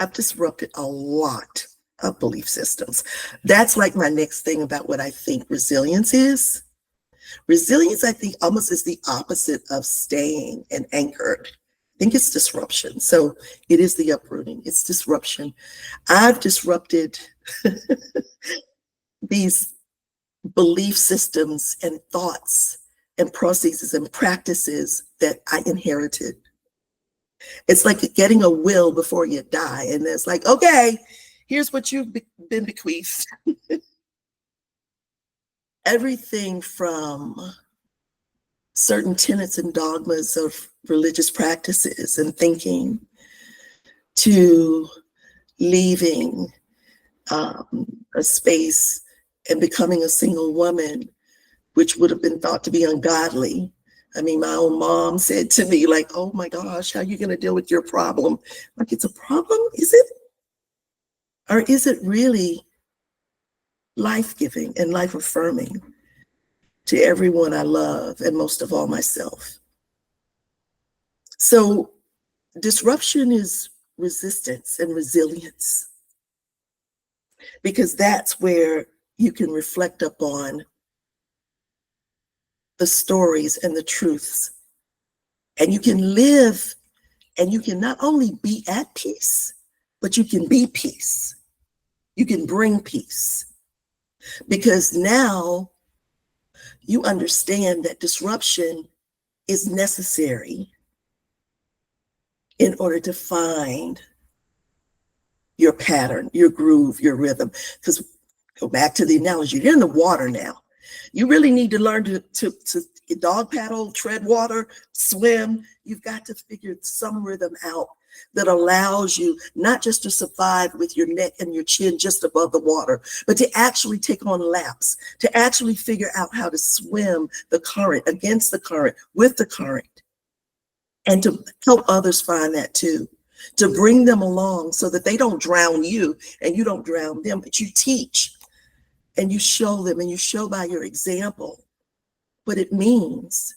I've disrupted a lot of belief systems. That's like my next thing about what I think resilience is. Resilience, I think, almost is the opposite of staying and anchored. I think it's disruption. So it is the uprooting, it's disruption. I've disrupted these belief systems and thoughts and processes and practices that I inherited. It's like getting a will before you die. And it's like, okay, here's what you've been bequeathed. Everything from certain tenets and dogmas of religious practices and thinking to leaving a space and becoming a single woman, which would have been thought to be ungodly. I mean, my own mom said to me, like, oh my gosh, how are you going to deal with your problem? Like, it's a problem, is it? Or is it really life-giving and life-affirming to everyone I love, and most of all myself? So disruption is resistance and resilience, because that's where you can reflect upon the stories and the truths, and you can live, and you can not only be at peace, but you can be peace. You can bring peace, because now you understand that disruption is necessary in order to find your pattern, your groove, your rhythm. Because go back to the analogy, you're in the water now. You really need to learn to dog paddle, tread water, swim. You've got to figure some rhythm out that allows you not just to survive with your neck and your chin just above the water, but to actually take on laps, to actually figure out how to swim the current, against the current, with the current, and to help others find that too, to bring them along so that they don't drown you and you don't drown them, but you teach and you show them, and you show by your example what it means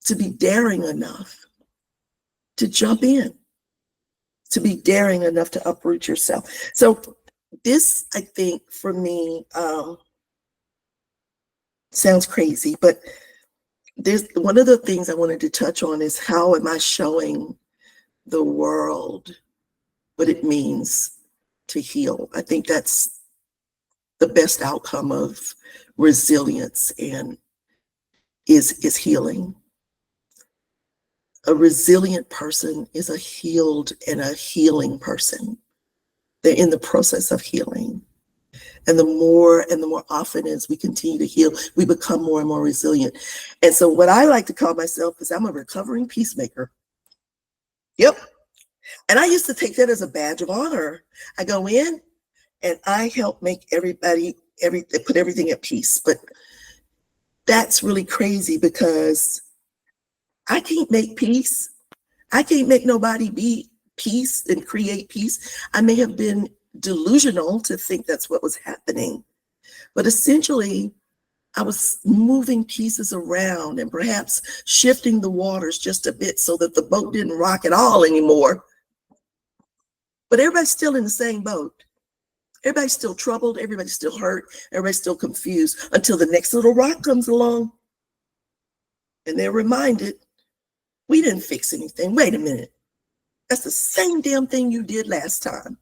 to be daring enough to jump in, to be daring enough to uproot yourself. So this, I think, for me, sounds crazy, but there's one of the things I wanted to touch on is how am I showing the world what it means to heal? I think that's the best outcome of resilience and is healing. A resilient person is a healed and a healing person. They're in the process of healing. And the more often as we continue to heal, we become more and more resilient. And so what I like to call myself is I'm a recovering peacemaker. Yep. And I used to take that as a badge of honor. I go in and I help make everybody, put everything at peace. But that's really crazy, because I can't make peace. I can't make nobody be peace and create peace. I may have been delusional to think that's what was happening, but essentially I was moving pieces around and perhaps shifting the waters just a bit so that the boat didn't rock at all anymore. But everybody's still in the same boat. Everybody's still troubled. Everybody's still hurt. Everybody's still confused until the next little rock comes along. And they're reminded, we didn't fix anything. Wait a minute. That's the same damn thing you did last time.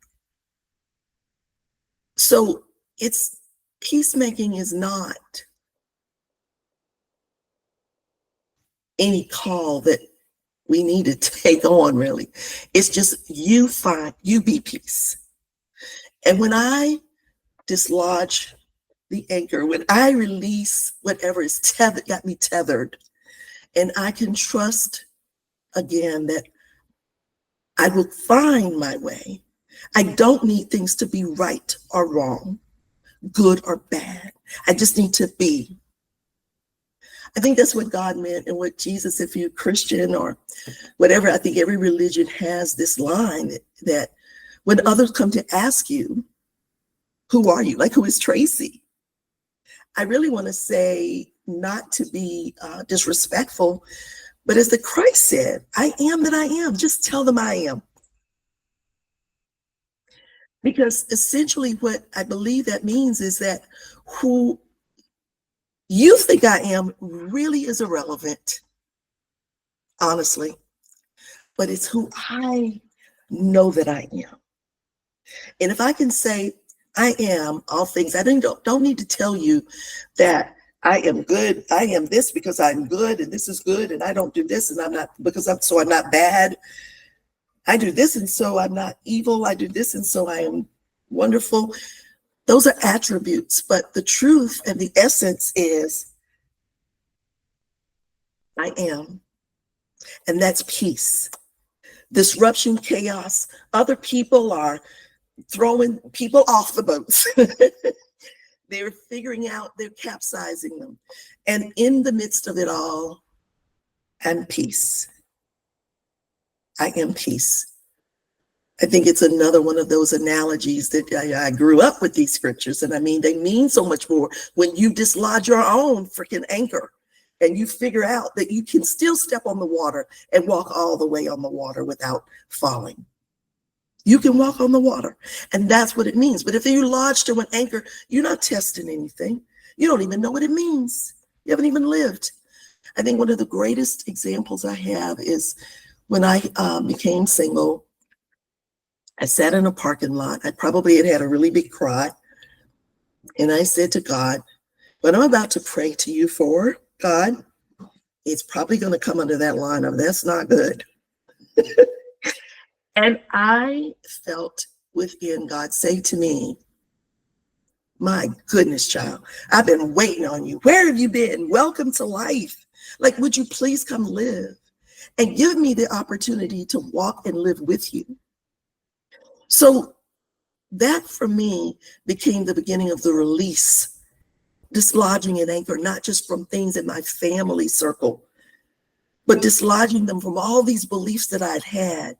So peacemaking is not any call that we need to take on, really. It's just you be peace. And when I dislodge the anchor, when I release whatever is tethered, got me tethered, and I can trust again that I will find my way. I don't need things to be right or wrong, good or bad. I just need to be. I think that's what God meant, and what Jesus, if you're Christian or whatever, I think every religion has this line that when others come to ask you, who are you? Like, who is Traci? I really want to say, not to be disrespectful, but as the Christ said, I am that I am. Just tell them I am. Because essentially what I believe that means is that who you think I am really is irrelevant, honestly, but it's who I know that I am. And if I can say I am all things, I don't need to tell you that I am good. I am this because I'm good, and this is good, and I don't do this, and I'm not because I'm not bad. I do this, and so I'm not evil. I do this, and so I am wonderful. Those are attributes, but the truth and the essence is I am, and that's peace. Disruption, chaos. Other people are throwing people off the boats. They're figuring out, they're capsizing them. And in the midst of it all, I'm peace. I am peace. I think it's another one of those analogies that I grew up with these scriptures. And I mean, they mean so much more when you dislodge your own freaking anchor and you figure out that you can still step on the water and walk all the way on the water without falling. You can walk on the water, and that's what it means. But if you lodge to an anchor, you're not testing anything. You don't even know what it means. You haven't even lived. I think one of the greatest examples I have is when I became single. I sat in a parking lot. I probably had a really big cry. And I said to God, what I'm about to pray to you for, God, it's probably going to come under that line of that's not good. And I felt within God say to me, my goodness, child, I've been waiting on you. Where have you been? Welcome to life. Like, would you please come live and give me the opportunity to walk and live with you? So that for me became the beginning of the release, dislodging an anchor, not just from things in my family circle, but dislodging them from all these beliefs that I'd had.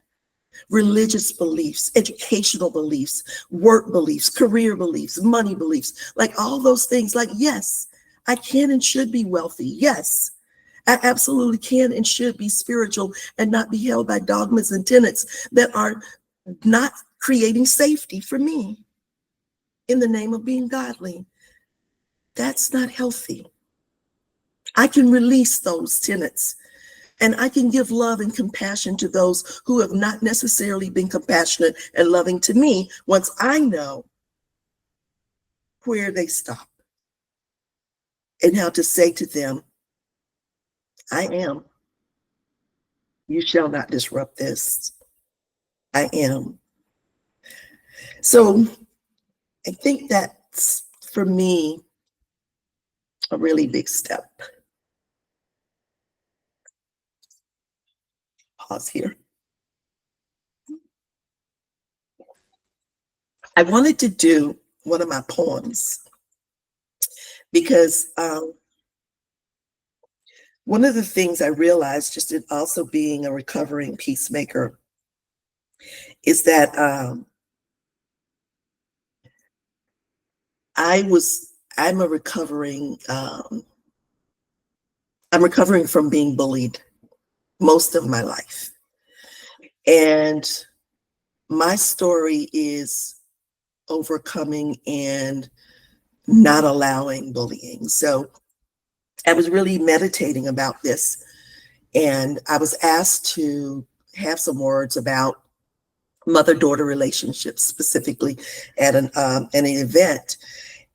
Religious beliefs, educational beliefs, work beliefs, career beliefs, money beliefs, like all those things. Like, yes, I can and should be wealthy. Yes, I absolutely can and should be spiritual and not be held by dogmas and tenets that are not creating safety for me in the name of being godly. That's not healthy. I can release those tenets. And I can give love and compassion to those who have not necessarily been compassionate and loving to me once I know where they stop and how to say to them, I am. You shall not disrupt this. I am. So I think that's, for me, a really big step. Pause here. I wanted to do one of my poems because one of the things I realized, just in also being a recovering peacemaker, is that I'm recovering from being bullied most of my life. And my story is overcoming and not allowing bullying. So I was really meditating about this, and I was asked to have some words about mother-daughter relationships, specifically at an event.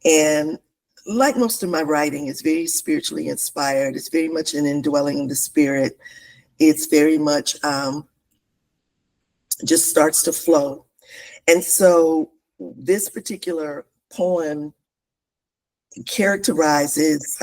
And like most of my writing, it's very spiritually inspired. It's very much an indwelling of the spirit. It's very much just starts to flow. And so this particular poem characterizes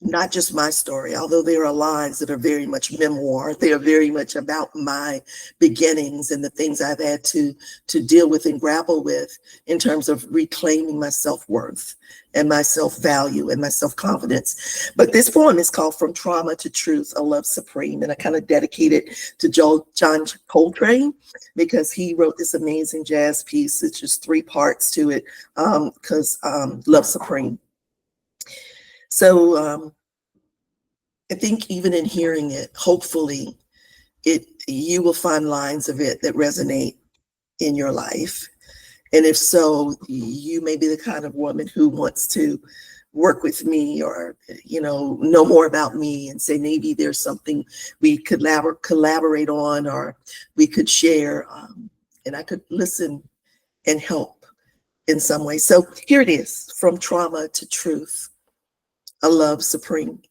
not just my story, although there are lines that are very much memoir. They are very much about my beginnings and the things I've had to deal with and grapple with in terms of reclaiming my self-worth and my self-value and my self-confidence. But this poem is called From Trauma to Truth, A Love Supreme. And I kind of dedicate it to John Coltrane because he wrote this amazing jazz piece. It's just 3 parts to it because Love Supreme. So I think even in hearing it, hopefully you will find lines of it that resonate in your life? And if so, you may be the kind of woman who wants to work with me, or know more about me and say maybe there's something we could collaborate on, or we could share, and I could listen and help in some way. So here it is, From Trauma to Truth, a Love Supreme.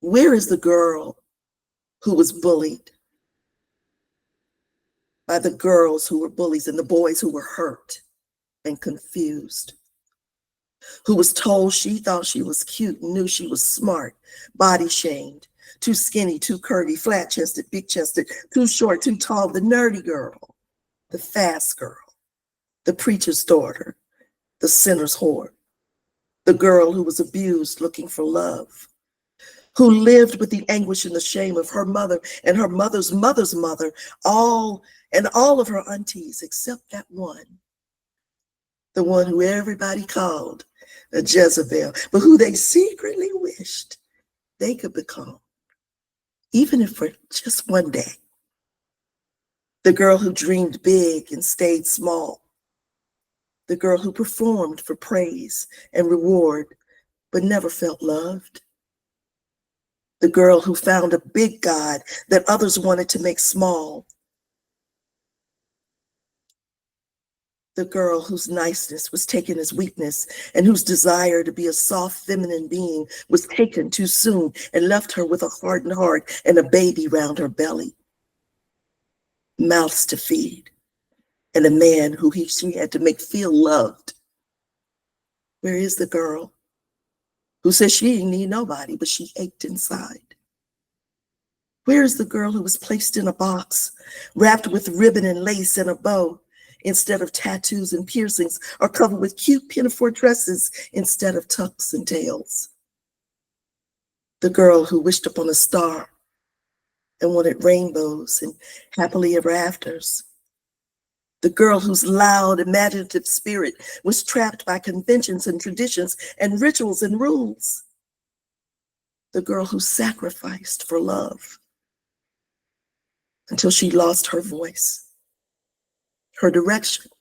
Where is the girl who was bullied by the girls who were bullies and the boys who were hurt and confused, who was told she thought she was cute and knew she was smart, body shamed, too skinny, too curvy, flat-chested, big-chested, too short, too tall, the nerdy girl, the fast girl, the preacher's daughter, the sinner's whore, the girl who was abused looking for love, who lived with the anguish and the shame of her mother and her mother's mother's mother, all of her aunties except that one, the one who everybody called a Jezebel, but who they secretly wished they could become, even if for just one day. The girl who dreamed big and stayed small. The girl who performed for praise and reward, but never felt loved. The girl who found a big God that others wanted to make small. The girl whose niceness was taken as weakness and whose desire to be a soft feminine being was taken too soon and left her with a hardened heart and a baby round her belly. Mouths to feed and a man who she had to make feel loved. Where is the girl who says she didn't need nobody, but she ached inside? Where is the girl who was placed in a box, wrapped with ribbon and lace and a bow, instead of tattoos and piercings, or covered with cute pinafore dresses instead of tucks and tails? The girl who wished upon a star and wanted rainbows and happily ever afters. The girl whose loud, imaginative spirit was trapped by conventions and traditions and rituals and rules. The girl who sacrificed for love until she lost her voice, her direction,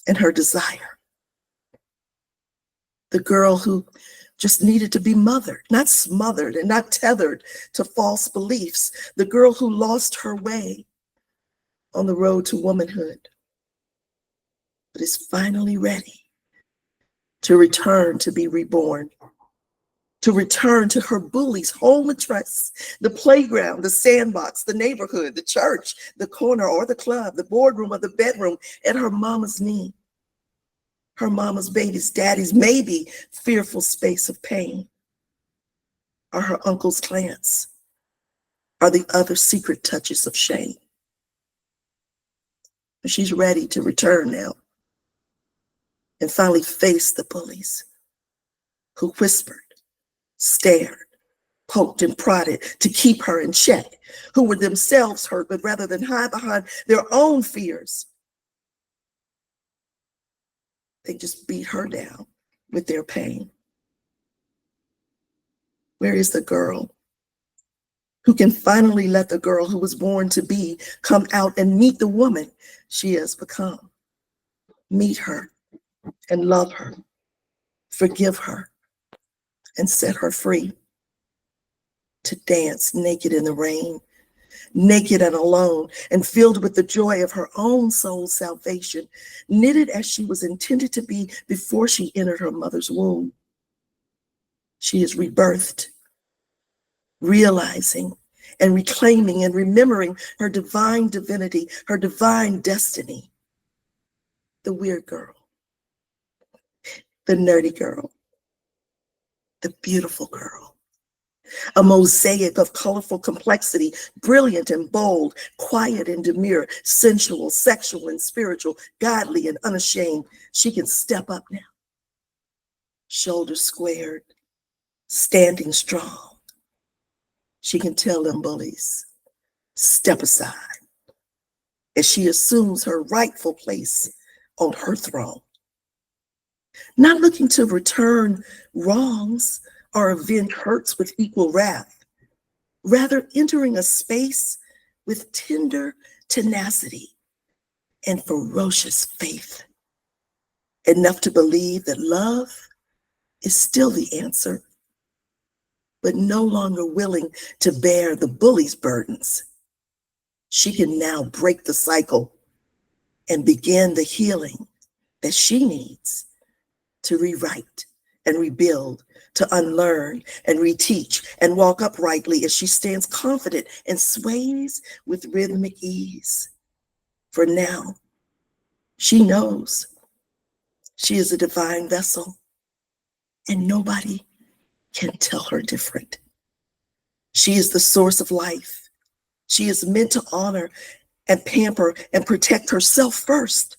and her desire. The girl who just needed to be mothered, not smothered and not tethered to false beliefs. The girl who lost her way on the road to womanhood, but is finally ready to return to be reborn, to return to her bully's home address, the playground, the sandbox, the neighborhood, the church, the corner or the club, the boardroom or the bedroom, at her mama's knee, her mama's baby's daddy's maybe fearful space of pain, or her uncle's glance, or the other secret touches of shame. And she's ready to return now and finally face the bullies who whispered, stared, poked and prodded to keep her in check, who were themselves hurt, but rather than hide behind their own fears, they just beat her down with their pain. Where is the girl who can finally let the girl who was born to be come out and meet the woman she has become? Meet her and love her, forgive her, and set her free to dance naked in the rain, naked and alone, and filled with the joy of her own soul's salvation, knitted as she was intended to be before she entered her mother's womb. She is rebirthed, realizing and reclaiming and remembering her divine divinity, her divine destiny. The weird girl, the nerdy girl, the beautiful girl, a mosaic of colorful complexity, brilliant and bold, quiet and demure, sensual, sexual and spiritual, godly and unashamed. She can step up now, shoulders squared, standing strong. She can tell them bullies, step aside, as she assumes her rightful place on her throne. Not looking to return wrongs or avenge hurts with equal wrath, rather entering a space with tender tenacity and ferocious faith, enough to believe that love is still the answer, but no longer willing to bear the bully's burdens. She can now break the cycle and begin the healing that she needs to rewrite and rebuild, to unlearn and reteach and walk uprightly as she stands confident and sways with rhythmic ease. For now, she knows she is a divine vessel and nobody can tell her different. She is the source of life. She is meant to honor and pamper and protect herself first,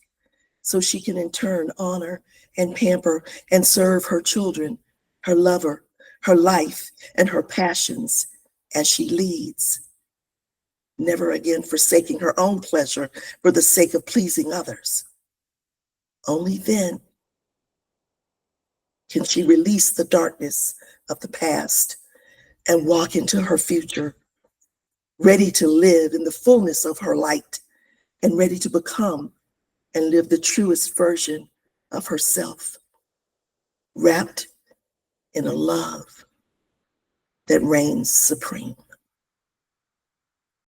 so she can in turn honor and pamper and serve her children, her lover, her life, and her passions as she leads, never again forsaking her own pleasure for the sake of pleasing others. Only then can she release the darkness of the past and walk into her future, ready to live in the fullness of her light and ready to become and live the truest version of herself, wrapped in a love that reigns supreme.